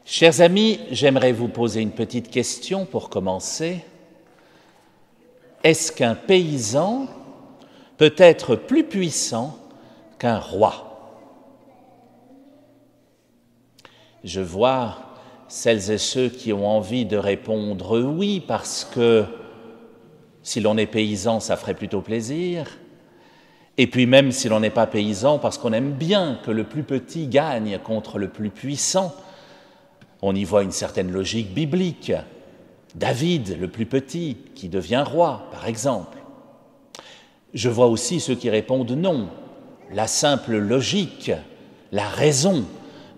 Chers amis, j'aimerais vous poser une petite question pour commencer. Est-ce qu'un paysan peut être plus puissant qu'un roi? Je vois celles et ceux qui ont envie de répondre oui, parce que si l'on est paysan, ça ferait plutôt plaisir. Et puis même si l'on n'est pas paysan, parce qu'on aime bien que le plus petit gagne contre le plus puissant. On y voit une certaine logique biblique. David, le plus petit, qui devient roi, par exemple. Je vois aussi ceux qui répondent non. La simple logique, la raison,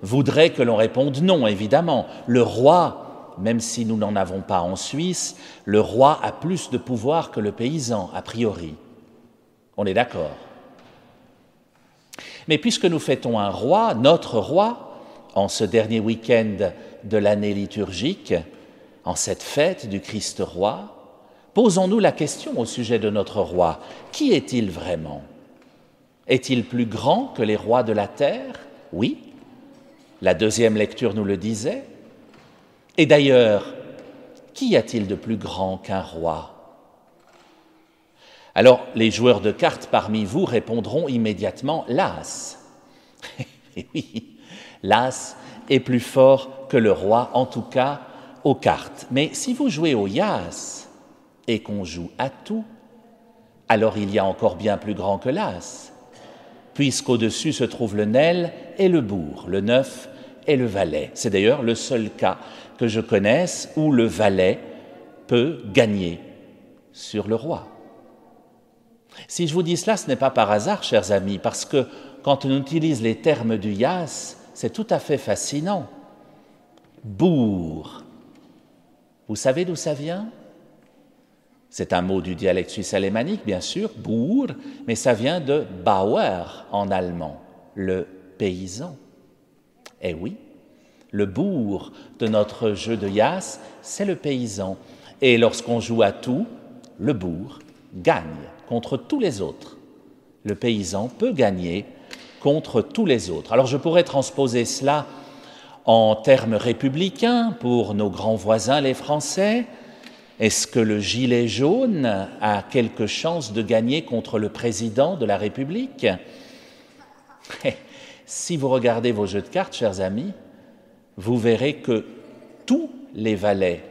voudrait que l'on réponde non, évidemment. Le roi, même si nous n'en avons pas en Suisse, le roi a plus de pouvoir que le paysan, a priori. On est d'accord. Mais puisque nous fêtons un roi, notre roi, en ce dernier week-end de l'année liturgique, en cette fête du Christ roi, posons-nous la question au sujet de notre roi. Qui est-il vraiment? Est-il plus grand que les rois de la terre? Oui. La deuxième lecture nous le disait. Et d'ailleurs, qu'y a-t-il de plus grand qu'un roi? Alors, les joueurs de cartes parmi vous répondront immédiatement l'as. Et oui, l'as est plus fort que le roi, en tout cas aux cartes. Mais si vous jouez au Yas et qu'on joue à tout, alors il y a encore bien plus grand que l'As, puisqu'au-dessus se trouve le Nel et le bourg, le 9 et le valet. C'est d'ailleurs le seul cas que je connaisse où le valet peut gagner sur le roi. Si je vous dis cela, ce n'est pas par hasard, chers amis, parce que quand on utilise les termes du Yas, c'est tout à fait fascinant. Bourg. Vous savez d'où ça vient? C'est un mot du dialecte suisse alémanique, bien sûr, bourg, mais ça vient de Bauer en allemand, le paysan. Eh oui, le bourg de notre jeu de Yas, c'est le paysan. Et lorsqu'on joue à tout, le bourg gagne contre tous les autres. Le paysan peut gagner contre tous les autres. Alors je pourrais transposer cela en termes républicains pour nos grands voisins les Français. Est-ce que le gilet jaune a quelque chance de gagner contre le président de la République? Si vous regardez vos jeux de cartes, chers amis, vous verrez que tous les valets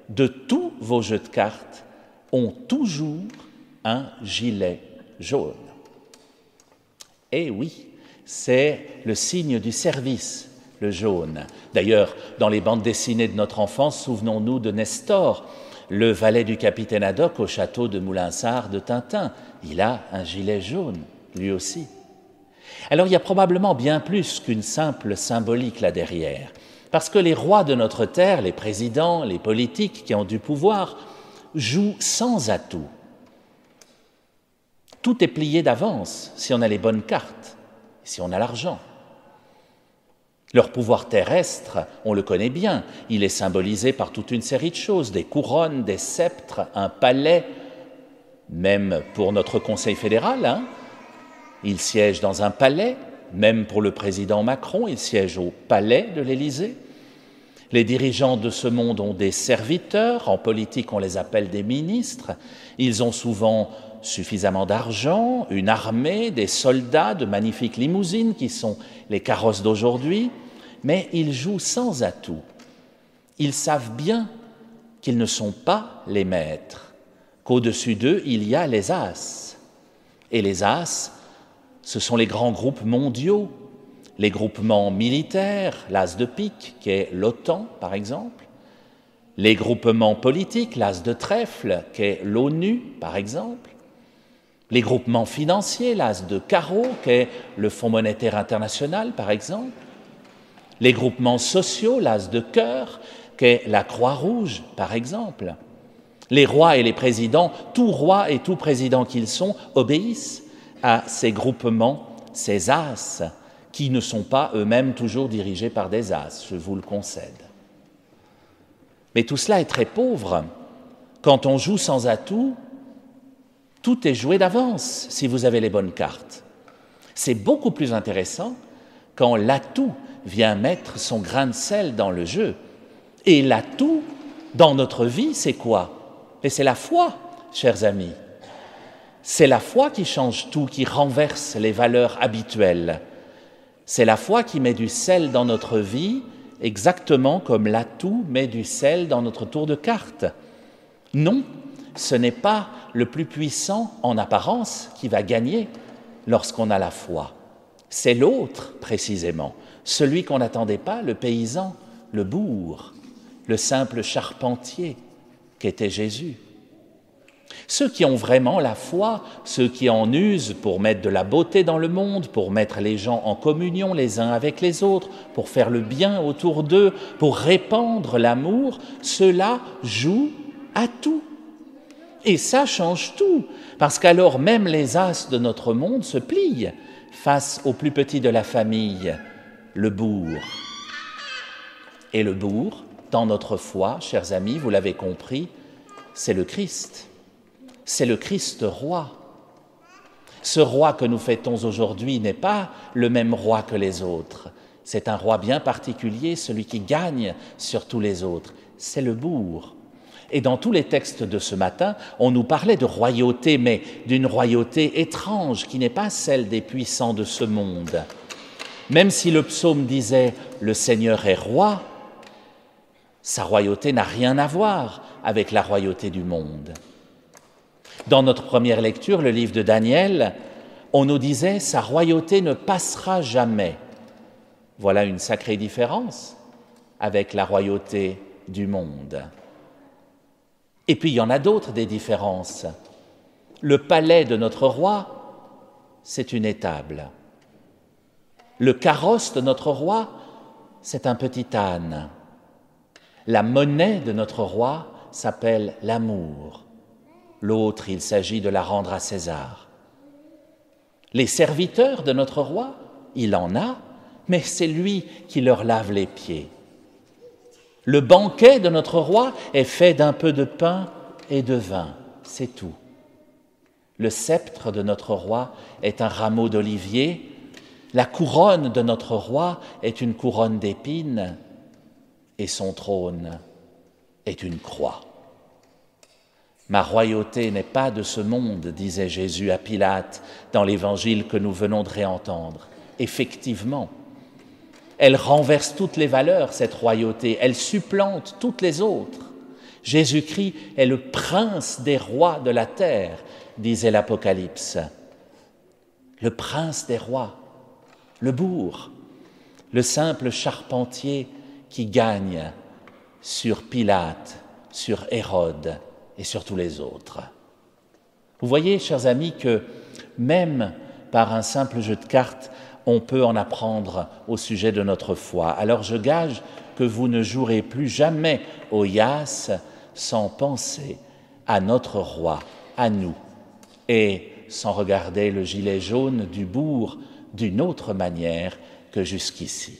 de tous vos jeux de cartes ont toujours un gilet jaune. Eh oui, c'est le signe du service, le jaune. D'ailleurs, dans les bandes dessinées de notre enfance, souvenons-nous de Nestor, le valet du capitaine Haddock au château de Moulinsart de Tintin. Il a un gilet jaune, lui aussi. Alors il y a probablement bien plus qu'une simple symbolique là derrière, parce que les rois de notre terre, les présidents, les politiques qui ont du pouvoir, jouent sans atout. Tout est plié d'avance si on a les bonnes cartes, si on a l'argent. Leur pouvoir terrestre, on le connaît bien, il est symbolisé par toute une série de choses, des couronnes, des sceptres, un palais, même pour notre Conseil fédéral, il siège dans un palais, même pour le président Macron, il siège au palais de l'Élysée. Les dirigeants de ce monde ont des serviteurs, en politique on les appelle des ministres, ils ont souvent suffisamment d'argent, une armée, des soldats, de magnifiques limousines qui sont les carrosses d'aujourd'hui, mais ils jouent sans atout. Ils savent bien qu'ils ne sont pas les maîtres, qu'au-dessus d'eux, il y a les as. Et les as, ce sont les grands groupes mondiaux, les groupements militaires, l'as de pique, qui est l'OTAN, par exemple, les groupements politiques, l'as de trèfle, qui est l'ONU, par exemple, les groupements financiers, l'as de carreau, qui est le Fonds monétaire international, par exemple, les groupements sociaux, l'as de cœur, qui est la Croix-Rouge, par exemple. Les rois et les présidents, tout roi et tout président qu'ils sont, obéissent à ces groupements, ces as, qui ne sont pas eux-mêmes toujours dirigés par des as, je vous le concède. Mais tout cela est très pauvre. Quand on joue sans atout, tout est joué d'avance si vous avez les bonnes cartes. C'est beaucoup plus intéressant quand l'atout vient mettre son grain de sel dans le jeu. Et l'atout dans notre vie, c'est quoi? Et c'est la foi, chers amis. C'est la foi qui change tout, qui renverse les valeurs habituelles. C'est la foi qui met du sel dans notre vie, exactement comme l'atout met du sel dans notre tour de cartes. Non, ce n'est pas le plus puissant en apparence qui va gagner lorsqu'on a la foi. C'est l'autre, précisément, celui qu'on n'attendait pas, le paysan, le bourg, le simple charpentier qu'était Jésus. Ceux qui ont vraiment la foi, ceux qui en usent pour mettre de la beauté dans le monde, pour mettre les gens en communion les uns avec les autres, pour faire le bien autour d'eux, pour répandre l'amour, ceux-là jouent à tout. Et ça change tout, parce qu'alors même les as de notre monde se plient face au plus petit de la famille, le bourg. Et le bourg, dans notre foi, chers amis, vous l'avez compris, c'est le Christ. C'est le Christ roi. Ce roi que nous fêtons aujourd'hui n'est pas le même roi que les autres. C'est un roi bien particulier, celui qui gagne sur tous les autres. C'est le bourg. Et dans tous les textes de ce matin, on nous parlait de royauté, mais d'une royauté étrange qui n'est pas celle des puissants de ce monde. Même si le psaume disait « Le Seigneur est roi », sa royauté n'a rien à voir avec la royauté du monde. Dans notre première lecture, le livre de Daniel, on nous disait « Sa royauté ne passera jamais ». Voilà une sacrée différence avec la royauté du monde. Et puis il y en a d'autres des différences. Le palais de notre roi, c'est une étable. Le carrosse de notre roi, c'est un petit âne. La monnaie de notre roi s'appelle l'amour. L'autre, il s'agit de la rendre à César. Les serviteurs de notre roi, il en a, mais c'est lui qui leur lave les pieds. Le banquet de notre roi est fait d'un peu de pain et de vin, c'est tout. Le sceptre de notre roi est un rameau d'olivier, la couronne de notre roi est une couronne d'épines, et son trône est une croix. Ma royauté n'est pas de ce monde, disait Jésus à Pilate dans l'évangile que nous venons de réentendre. Effectivement, elle renverse toutes les valeurs, cette royauté, elle supplante toutes les autres. Jésus-Christ est le prince des rois de la terre, disait l'Apocalypse. Le prince des rois, le bourg, le simple charpentier qui gagne sur Pilate, sur Hérode et sur tous les autres. Vous voyez, chers amis, que même par un simple jeu de cartes, on peut en apprendre au sujet de notre foi. Alors je gage que vous ne jouerez plus jamais au Yas sans penser à notre roi, à nous, et sans regarder le gilet jaune du bourg d'une autre manière que jusqu'ici.